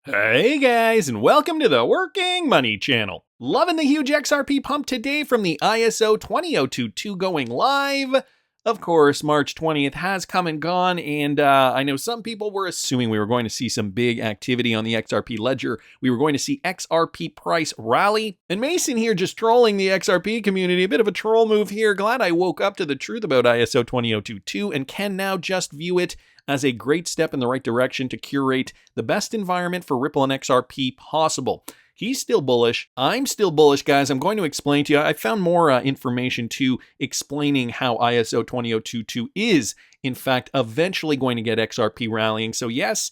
Hey guys, and welcome to the Working Money Channel. Loving the huge XRP pump today from the ISO 20022 going live. Of course, March 20th has come and gone, and I know some people were assuming we were going to see some big activity on the XRP ledger. We were going to see XRP price rally. And Mason here just trolling the XRP community. A bit of a troll move here. Glad I woke up to the truth about ISO 20022 and can now just view it as a great step in the right direction to curate the best environment for Ripple and XRP possible. He's still bullish. I'm still bullish, guys. I'm going to explain to you. I found more information to explaining how ISO 20022 is, in fact, eventually going to get XRP rallying. So yes,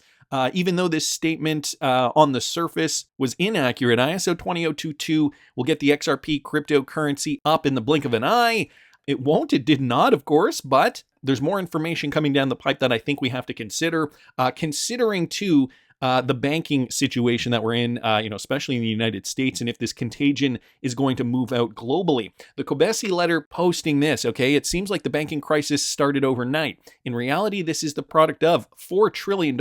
even though this statement on the surface was inaccurate, ISO 20022 will get the XRP cryptocurrency up in the blink of an eye. It won't. It did not, of course, but there's more information coming down the pipe that I think we have to consider, considering too the banking situation that we're in, especially in the United States, and if this contagion is going to move out globally. The CNBC letter posting this, okay, it seems like the banking crisis started overnight. In reality, this is the product of $4 trillion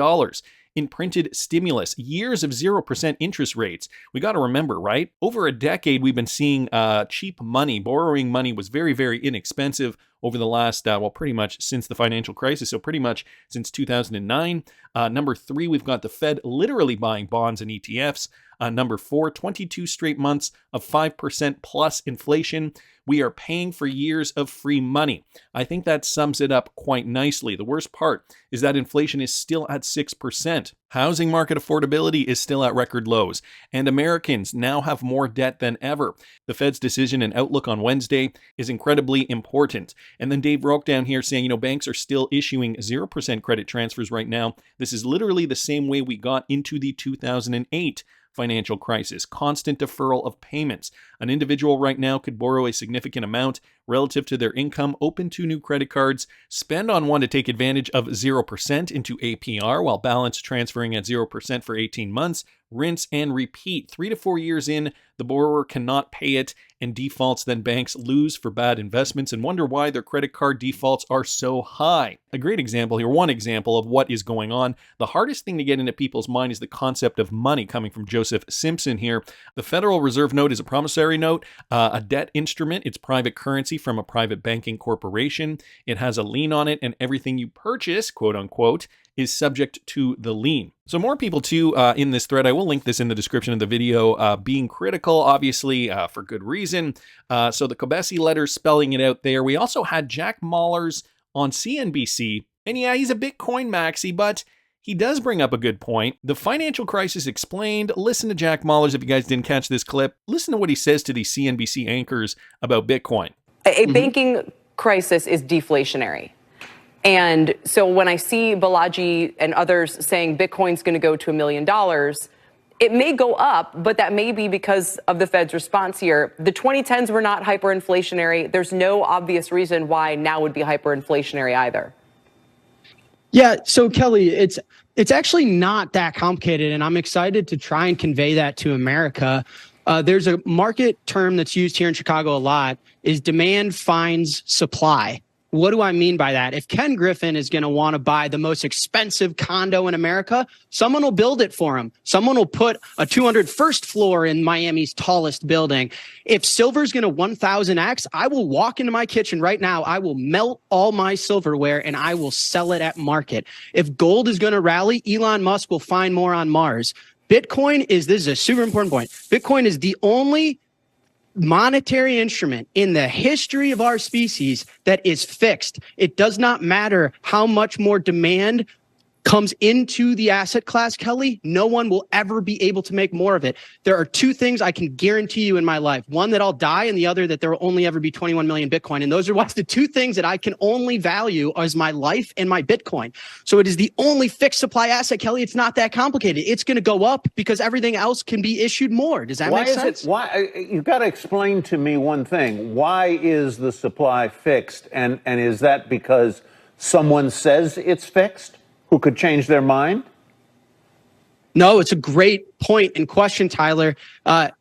in printed stimulus, years of 0% interest rates. We got to remember, right? Over a decade, we've been seeing cheap money. Borrowing money was very, very inexpensive over the last, pretty much since the financial crisis, so pretty much since 2009. Number 3, we've got the Fed literally buying bonds and ETFs. Number 4, 22 straight months of 5% plus inflation. We are paying for years of free money. I think that sums it up quite nicely. The worst part is that inflation is still at 6%. Housing market affordability is still at record lows, and Americans now have more debt than ever. The Fed's decision and outlook on Wednesday is incredibly important. And then Dave broke down here saying, banks are still issuing 0% credit transfers right now. This is literally the same way we got into the 2008 financial crisis, constant deferral of payments. An individual right now could borrow a significant amount relative to their income, open 2 new credit cards, spend on one to take advantage of 0% into APR while balance transferring at 0% for 18 months, rinse and repeat. 3 to 4 years in, the borrower cannot pay it and defaults, then banks lose for bad investments and wonder why their credit card defaults are so high. A great example here, one example of what is going on. The hardest thing to get into people's mind is the concept of money, coming from Joseph Simpson here. The Federal Reserve note is a promissory note, a debt instrument. It's private currency from a private banking corporation. It has a lien on it, and everything you purchase, quote unquote, is subject to the lien. So more people too in this thread, I will link this in the description of the video, being critical, obviously, for good reason. So the CNBC letter spelling it out there. We also had Jack Mallers on CNBC, and yeah, he's a Bitcoin maxi, but he does bring up a good point. The financial crisis explained. Listen to Jack Mallers if you guys didn't catch this clip. Listen to what he says to the CNBC anchors about Bitcoin. A banking crisis is deflationary. And so when I see Balaji and others saying Bitcoin's going to go to $1 million, it may go up, but that may be because of the Fed's response here. The 2010s were not hyperinflationary. There's no obvious reason why now would be hyperinflationary either. Yeah, so Kelly, it's actually not that complicated, and I'm excited to try and convey that to America. There's a market term that's used here in Chicago a lot, is demand finds supply. What do I mean by that? If Ken Griffin is going to want to buy the most expensive condo in America, someone will build it for him. Someone will put a 201st floor in Miami's tallest building. If silver's going to 1000x, I will walk into my kitchen right now. I will melt all my silverware and I will sell it at market. If gold is going to rally, Elon Musk will find more on Mars. Bitcoin this is a super important point. Bitcoin is the only monetary instrument in the history of our species that is fixed. It does not matter how much more demand comes into the asset class, Kelly, no one will ever be able to make more of it. There are 2 things I can guarantee you in my life. One, that I'll die, and the other, that there will only ever be 21 million Bitcoin. And those are what's the 2 things that I can only value as my life and my Bitcoin. So it is the only fixed supply asset, Kelly. It's not that complicated. It's going to go up because everything else can be issued more. Does that make sense? Why you've got to explain to me one thing. Why is the supply fixed? And is that because someone says it's fixed? Who could change their mind? No, it's a great point and question, Tyler.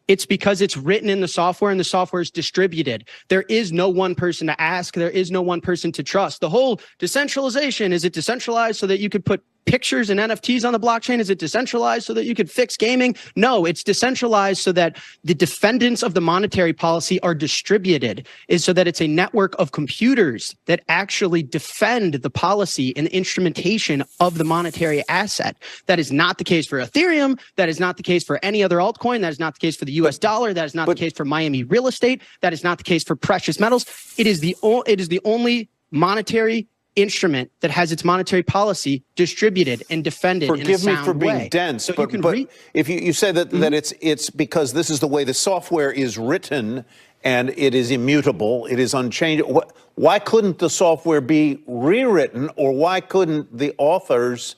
It's because it's written in the software and the software is distributed. There is no one person to ask. There is no one person to trust. The whole decentralization, is it decentralized so that you could put pictures and NFTs on the blockchain? Is it decentralized so that you could fix gaming? No, it's decentralized so that the defendants of the monetary policy are distributed, is so that it's a network of computers that actually defend the policy and the instrumentation of the monetary asset. That is not the case for Ethereum. That is not the case for any other altcoin. That is not the case for the US dollar. That is not the case for Miami real estate. That is not the case for precious metals. It is the only monetary instrument that has its monetary policy distributed and defended in a sound way. Forgive me for being dense, so but if you say that, that it's because this is the way the software is written and it is immutable, it is unchanged. Why couldn't the software be rewritten, or why couldn't the authors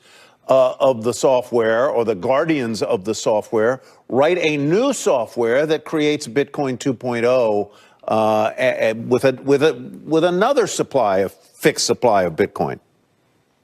of the software or the guardians of the software write a new software that creates Bitcoin 2.0 with another fixed supply of Bitcoin?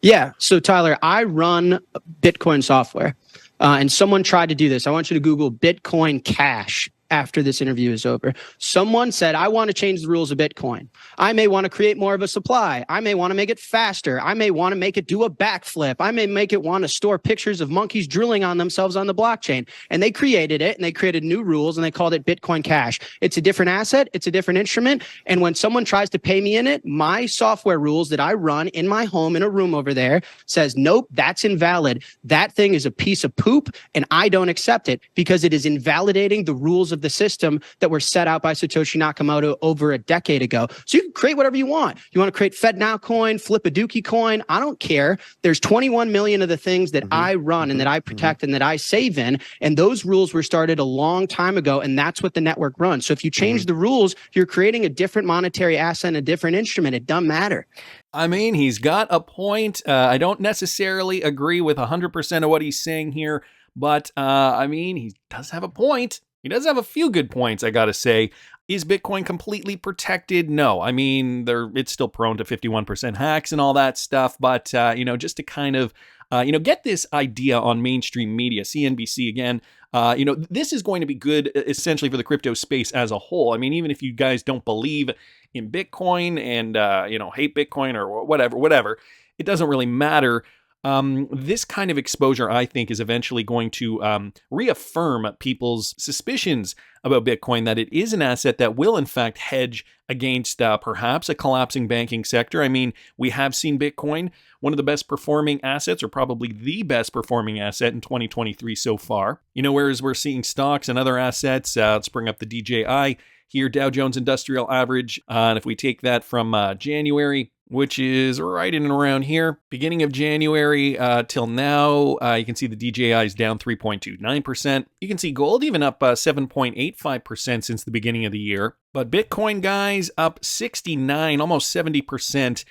Yeah. So Tyler, I run Bitcoin software, and someone tried to do this. I want you to Google Bitcoin Cash after this interview is over. Someone said, I want to change the rules of Bitcoin. I may want to create more of a supply. I may want to make it faster. I may want to make it do a backflip. I may make it want to store pictures of monkeys drilling on themselves on the blockchain. And they created it, and they created new rules, and they called it Bitcoin Cash. It's a different asset. It's a different instrument. And when someone tries to pay me in it, my software rules that I run in my home in a room over there says, nope, that's invalid. That thing is a piece of poop, and I don't accept it because it is invalidating the rules of the system that were set out by Satoshi Nakamoto over a decade ago. So you can create whatever you want. You want to create FedNow coin, flip a Dookie coin. I don't care. There's 21 million of the things that I run and that I protect and that I save in. And those rules were started a long time ago. And that's what the network runs. So if you change the rules, you're creating a different monetary asset and a different instrument. It doesn't matter. I mean, he's got a point. I don't necessarily agree with 100% of what he's saying here, but I mean, he does have a point. He does have a few good points, I gotta say. Is Bitcoin completely protected? No. I mean, it's still prone to 51% hacks and all that stuff, but, just to kind of, get this idea on mainstream media, CNBC again, this is going to be good essentially for the crypto space as a whole. I mean, even if you guys don't believe in Bitcoin and, hate Bitcoin or whatever, it doesn't really matter. This kind of exposure, I think, is eventually going to reaffirm people's suspicions about Bitcoin, that it is an asset that will, in fact, hedge against perhaps a collapsing banking sector. I mean, we have seen Bitcoin, one of the best performing assets, or probably the best performing asset in 2023 so far. Whereas we're seeing stocks and other assets, let's bring up the DJI here, Dow Jones Industrial Average, and if we take that from January, which is right in and around here, beginning of January till now, you can see the DJI is down 3.29%. You can see gold even up 7.85% since the beginning of the year. But Bitcoin, guys, up 69, almost 70%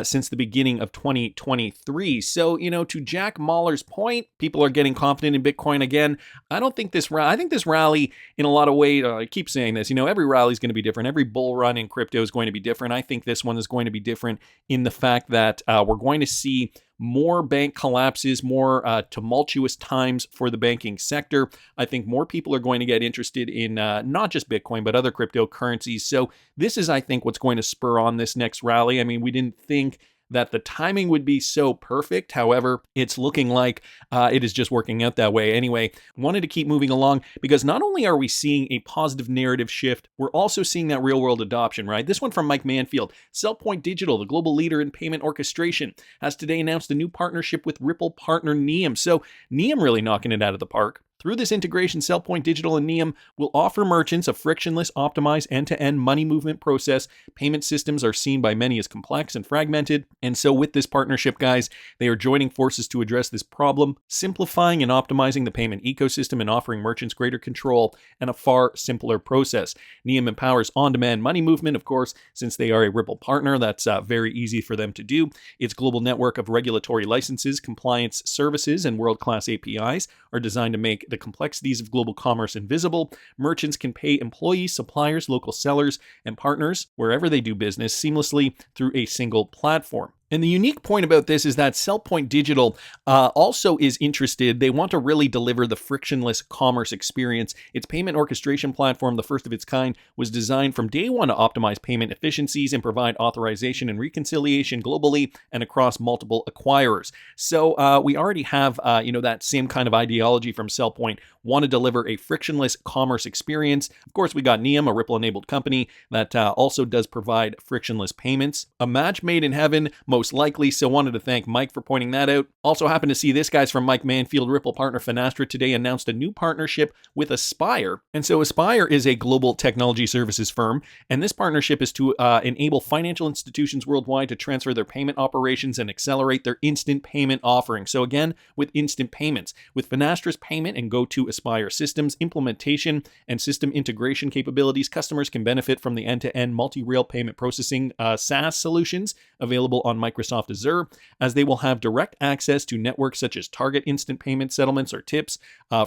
since the beginning of 2023. So, to Jack Muller's point, people are getting confident in Bitcoin again. I think this rally, in a lot of ways, I keep saying this, every rally is going to be different. Every bull run in crypto is going to be different. I think this one is going to be different in the fact that we're going to see more bank collapses, more tumultuous times for the banking sector. I think more people are going to get interested in not just Bitcoin, but other cryptocurrencies. So this is, I think, what's going to spur on this next rally. I mean, we didn't think that the timing would be so perfect. However, it's looking like it is just working out that way. Anyway, wanted to keep moving along because not only are we seeing a positive narrative shift, we're also seeing that real world adoption, right? This one from Mike Manfield. Cellpoint Digital, the global leader in payment orchestration, has today announced a new partnership with Ripple partner Neum. So Neum really knocking it out of the park. Through this integration, Cellpoint Digital and Neum will offer merchants a frictionless, optimized, end-to-end money movement process. Payment systems are seen by many as complex and fragmented. And so with this partnership, guys, they are joining forces to address this problem, simplifying and optimizing the payment ecosystem and offering merchants greater control and a far simpler process. Neum empowers on-demand money movement, of course, since they are a Ripple partner. That's very easy for them to do. Its global network of regulatory licenses, compliance services, and world-class APIs are designed to make the complexities of global commerce invisible. Merchants can pay employees, suppliers, local sellers, and partners wherever they do business seamlessly through a single platform. And the unique point about this is that SellPoint Digital also is interested. They want to really deliver the frictionless commerce experience. Its payment orchestration platform, the first of its kind, was designed from day one to optimize payment efficiencies and provide authorization and reconciliation globally and across multiple acquirers. So we already have, that same kind of ideology from SellPoint. Want to deliver a frictionless commerce experience. Of course, we got Neum, a Ripple-enabled company that also does provide frictionless payments. A match made in heaven, most likely, so wanted to thank Mike for pointing that out. Also happened to see this guy's from Mike Manfield. Ripple partner Finastra today announced a new partnership with Aspire. And so Aspire is a global technology services firm, and this partnership is to enable financial institutions worldwide to transfer their payment operations and accelerate their instant payment offering. So again, with instant payments. With Finastra's payment and go-to Aspire systems, implementation, and system integration capabilities, customers can benefit from the end-to-end multi-rail payment processing SaaS solutions available on Microsoft Azure, as they will have direct access to networks such as Target Instant Payment Settlements or TIPS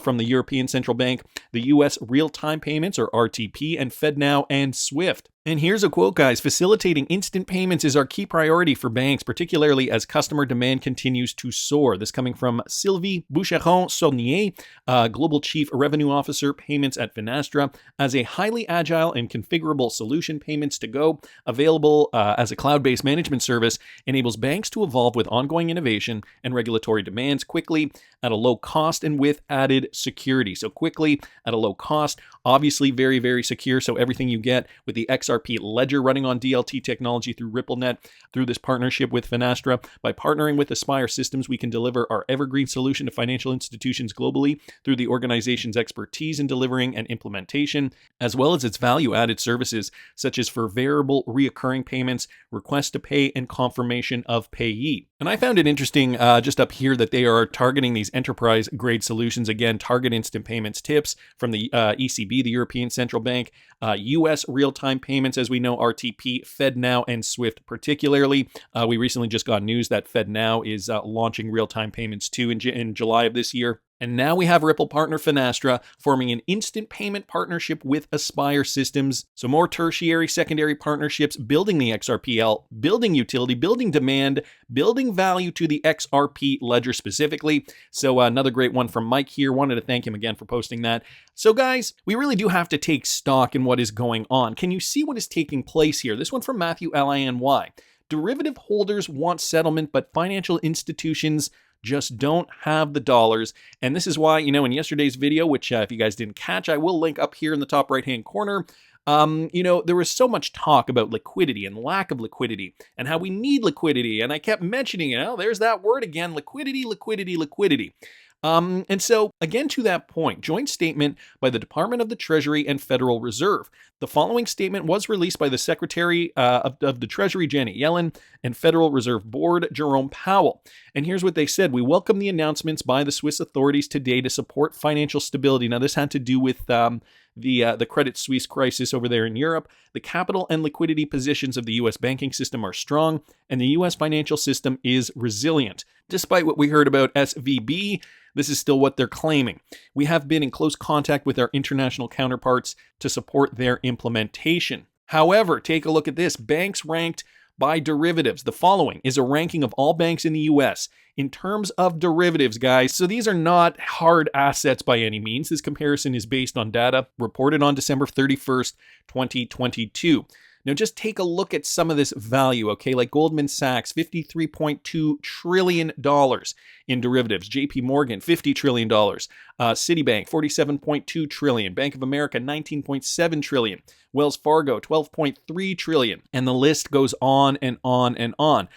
from the European Central Bank, the US Real-Time Payments or RTP, and FedNow and SWIFT. And here's a quote, guys. Facilitating instant payments is our key priority for banks, particularly as customer demand continues to soar. This coming from Sylvie Boucheron-Saulnier, Global Chief Revenue Officer, Payments at Finastra. As a highly agile and configurable solution, Payments to Go, available as a cloud-based management service, enables banks to evolve with ongoing innovation and regulatory demands quickly, at a low cost, and with added security. So quickly, at a low cost, obviously very, very secure. So everything you get with the XRP ledger running on DLT technology through RippleNet, through this partnership with Finastra. By partnering with Aspire Systems, we can deliver our evergreen solution to financial institutions globally through the organization's expertise in delivering and implementation, as well as its value-added services, such as for variable reoccurring payments, request to pay, and confirmation of payee. And I found it interesting just up here that they are targeting these enterprise-grade solutions. Again, Target Instant Payments TIPS from the ECB, the European Central Bank, US real-time payments, as we know, RTP, FedNow, and SWIFT particularly. We recently just got news that FedNow is launching real-time payments too in July of this year. And now we have Ripple partner Finastra forming an instant payment partnership with Aspire Systems. So more tertiary, secondary partnerships, building the XRPL, building utility, building demand, building value to the XRP ledger specifically. So another great one from Mike here. Wanted to thank him again for posting that. So guys, we really do have to take stock in what is going on. Can you see what is taking place here? This one from Matthew Liny. Derivative holders want settlement, but financial institutions just don't have the dollars. And this is why, in yesterday's video, which if you guys didn't catch, I will link up here in the top right-hand corner. There was so much talk about liquidity and lack of liquidity and how we need liquidity. And I kept mentioning, there's that word again, liquidity, liquidity, liquidity. And so, again, to that point, joint statement by the Department of the Treasury and Federal Reserve. The following statement was released by the Secretary of the Treasury, Janet Yellen, and Federal Reserve Board, Jerome Powell. And here's what they said. We welcome the announcements by the Swiss authorities today to support financial stability. Now, this had to do with the Credit Suisse crisis over there in Europe. The capital and liquidity positions of the U.S. banking system are strong, and the U.S. financial system is resilient. Despite what we heard about SVB, this is still what they're claiming. We have been in close contact with our international counterparts to support their implementation. However, take a look at this. Banks ranked by derivatives. The following is a ranking of all banks in the U.S. in terms of derivatives, guys. So these are not hard assets by any means. This comparison is based on data reported on December 31st, 2022. Now, just take a look at some of this value, okay? Like Goldman Sachs, $53.2 trillion in derivatives. JP Morgan, $50 trillion. Citibank, $47.2 trillion. Bank of America, $19.7 trillion. Wells Fargo, $12.3 trillion. And the list goes on and on and on.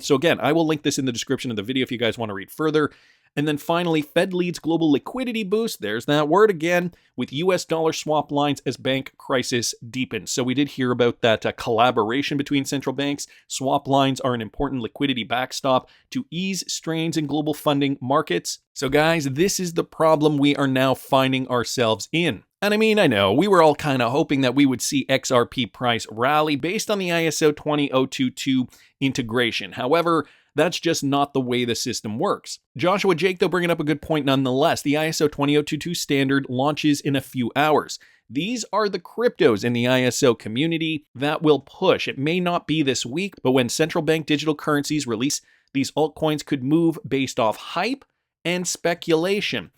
So again, I will link this in the description of the video if you guys want to read further. And then finally, Fed leads global liquidity boost. There's that word again, with US dollar swap lines as bank crisis deepens. So we did hear about that collaboration between central banks. Swap lines are an important liquidity backstop to ease strains in global funding markets. So guys, this is the problem we are now finding ourselves in. And I know, we were all kind of hoping that we would see XRP price rally based on the ISO 20022 integration. However, that's just not the way the system works. Joshua Jake, though, bringing up a good point nonetheless. The ISO 20022 standard launches in a few hours. These are the cryptos in the ISO community that will push. It may not be this week, but when central bank digital currencies release, these altcoins could move based off hype and speculation.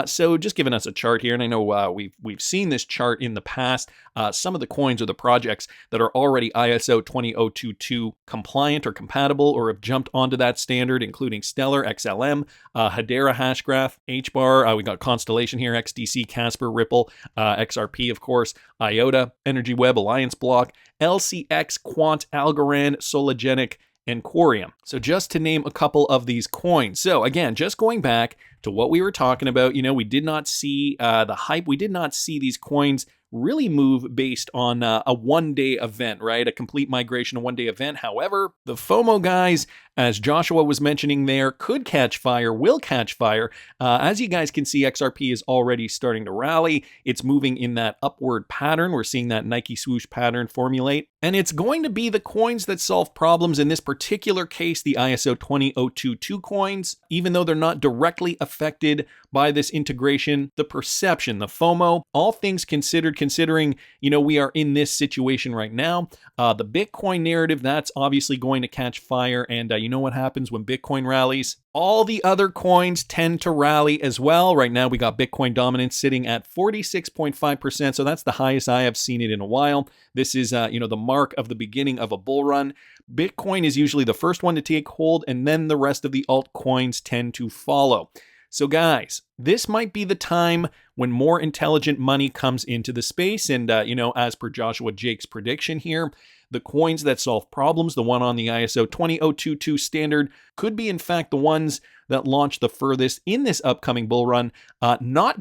So just giving us a chart here, and I know we've seen this chart in the past. Some of the coins or the projects that are already ISO 20022 compliant or compatible or have jumped onto that standard, including Stellar, XLM, Hedera Hashgraph, HBAR, we got Constellation here, XDC, Casper, Ripple, XRP, of course, IOTA, Energy Web, Alliance Block, LCX, Quant, Algorand, Sologenic, and Quorium. So just to name a couple of these coins. So again, just going back to what we were talking about, we did not see the hype. We did not see these coins really move based on a one-day event, right? A complete migration, a one-day event. However, the FOMO guys, as Joshua was mentioning there, could catch fire, will catch fire. As you guys can see, XRP is already starting to rally. It's moving in that upward pattern. We're seeing that Nike swoosh pattern formulate. And it's going to be the coins that solve problems. In this particular case, the ISO 20022 coins, even though they're not directly affected by this integration, the perception, the FOMO, all things considered, considering, we are in this situation right now, the Bitcoin narrative, that's obviously going to catch fire. And you know what happens when Bitcoin rallies? All the other coins tend to rally as well. Right now, we got Bitcoin dominance sitting at 46.5%. So that's the highest I have seen it in a while. This is, the mark of the beginning of a bull run. Bitcoin is usually the first one to take hold, and then the rest of the altcoins tend to follow. So guys, this might be the time when more intelligent money comes into the space. And, as per Joshua Jake's prediction here, the coins that solve problems, the one on the ISO 20022 standard, could be in fact the ones that launch the furthest in this upcoming bull run, not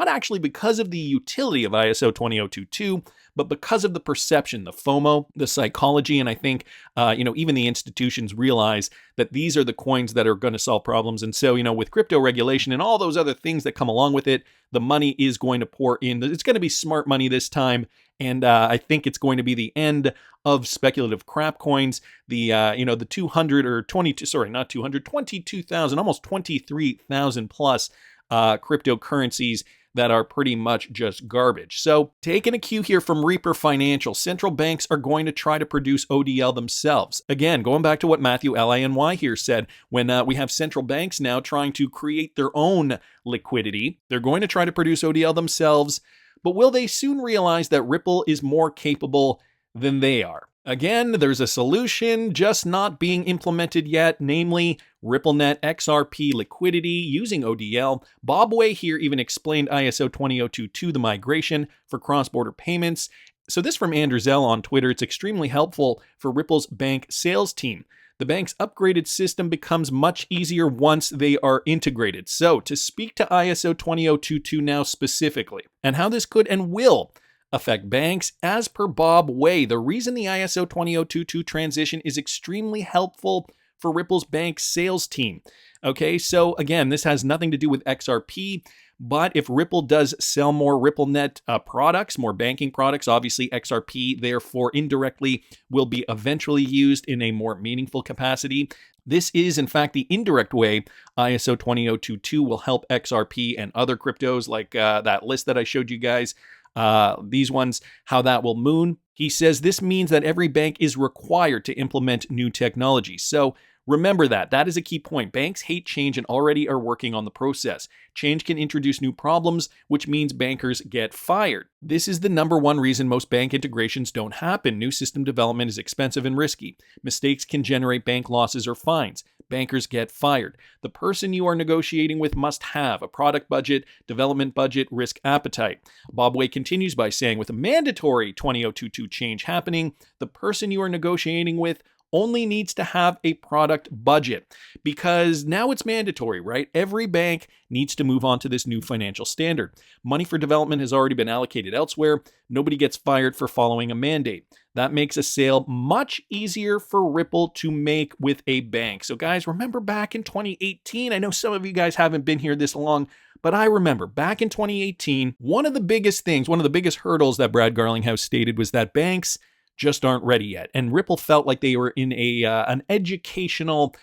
actually because of the utility of ISO 20022, but because of the perception, the FOMO, the psychology. And I think, even the institutions realize that these are the coins that are going to solve problems. And so, with crypto regulation and all those other things that come along with it, the money is going to pour in. It's going to be smart money this time. And I think it's going to be the end of speculative crap coins. The 22,000, almost 23,000 plus cryptocurrencies that are pretty much just garbage. So taking a cue here from Reaper Financial, central banks are going to try to produce ODL themselves. Again, going back to what Matthew Lany here said, when we have central banks now trying to create their own liquidity, they're going to try to produce ODL themselves. But will they soon realize that Ripple is more capable than they are? Again, there's a solution just not being implemented yet, namely RippleNet XRP liquidity using ODL. Bob Way here even explained ISO 20022, the migration for cross-border payments. So this from Andrew Zell on Twitter, it's extremely helpful for Ripple's bank sales team. The bank's upgraded system becomes much easier once they are integrated. So to speak to ISO 20022 now specifically, and how this could and will affect banks, as per Bob Way, the reason the ISO 20022 transition is extremely helpful for Ripple's bank sales team. Okay, so again, this has nothing to do with XRP, but if Ripple does sell more RippleNet products, more banking products, obviously XRP, therefore indirectly, will be eventually used in a more meaningful capacity. This is, in fact, the indirect way ISO 20022 will help XRP and other cryptos like that list that I showed you guys. These ones, how that will moon. He says this means that every bank is required to implement new technology. So remember that. That is a key point. Banks hate change and already are working on the process. Change can introduce new problems, which means bankers get fired. This is the number one reason most bank integrations don't happen. New system development is expensive and risky. Mistakes can generate bank losses or fines. Bankers get fired. The person you are negotiating with must have a product budget, development budget, risk appetite. Bob Way continues by saying, with a mandatory 20022 change happening, the person you are negotiating with only needs to have a product budget, because now it's mandatory, right? Every bank needs to move on to this new financial standard. Money for development has already been allocated elsewhere. Nobody gets fired for following a mandate. That makes a sale much easier for Ripple to make with a bank. So guys, remember back in 2018, I know some of you guys haven't been here this long, but I remember back in 2018, one of the biggest hurdles that Brad Garlinghouse stated was that banks just aren't ready yet. And Ripple felt like they were in an educational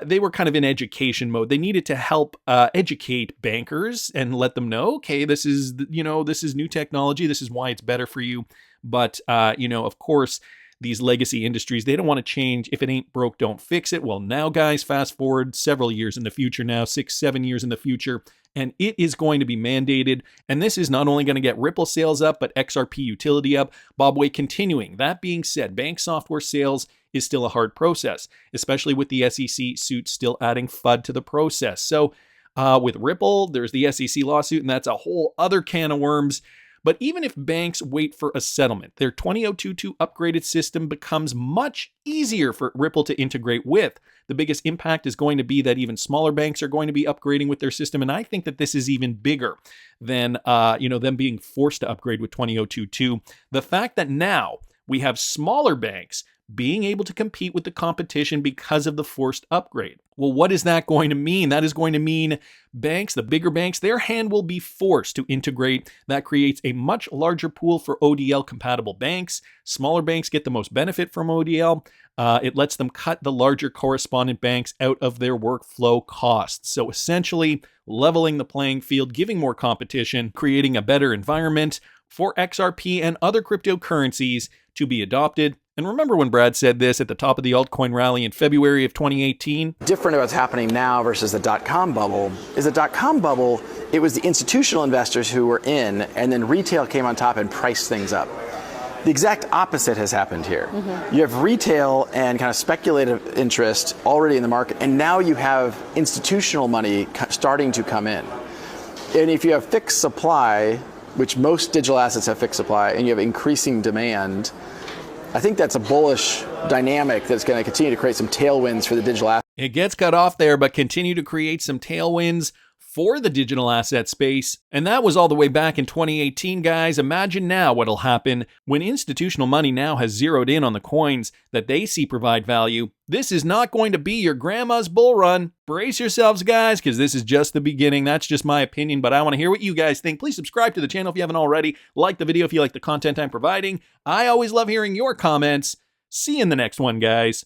they were kind of in education mode. They needed to help educate bankers and let them know, okay, this is, this is new technology. This is why it's better for you. But, of course, these legacy industries, they don't want to change. If it ain't broke, don't fix it. Well, now, guys, fast forward several years in the future now, 6-7 years in the future, and it is going to be mandated. And this is not only going to get Ripple sales up, but XRP utility up. Bob Way continuing. That being said, bank software sales is still a hard process, especially with the SEC suit still adding FUD to the process. So with Ripple, there's the SEC lawsuit, and that's a whole other can of worms. But even if banks wait for a settlement, their 20022 upgraded system becomes much easier for Ripple to integrate with. The biggest impact is going to be that even smaller banks are going to be upgrading with their system. And I think that this is even bigger than, them being forced to upgrade with 20022. The fact that now we have smaller banks being able to compete with the competition because of the forced upgrade. Well, what is that going to mean? That is going to mean banks, the bigger banks, their hand will be forced to integrate. That creates a much larger pool for ODL compatible banks. Smaller banks get the most benefit from ODL. It lets them cut the larger correspondent banks out of their workflow costs. So essentially leveling the playing field, giving more competition, creating a better environment for XRP and other cryptocurrencies to be adopted. And remember when Brad said this at the top of the altcoin rally in February of 2018? Different about what's happening now versus the dot-com bubble is the dot-com bubble, it was the institutional investors who were in, and then retail came on top and priced things up. The exact opposite has happened here. Mm-hmm. You have retail and kind of speculative interest already in the market, and now you have institutional money starting to come in. And if you have fixed supply, which most digital assets have fixed supply, and you have increasing demand, I think that's a bullish dynamic that's going to continue to create some tailwinds for the digital asset. It gets cut off there, but continue to create some tailwinds for the digital asset space. And that was all the way back in 2018, guys. Imagine now what'll happen when institutional money now has zeroed in on the coins that they see provide value. This is not going to be your grandma's bull run. Brace yourselves, guys, because this is just the beginning. That's just my opinion, but I want to hear what you guys think. Please subscribe to the channel if you haven't already. Like the video if you like the content I'm providing. I always love hearing your comments. See you in the next one, guys.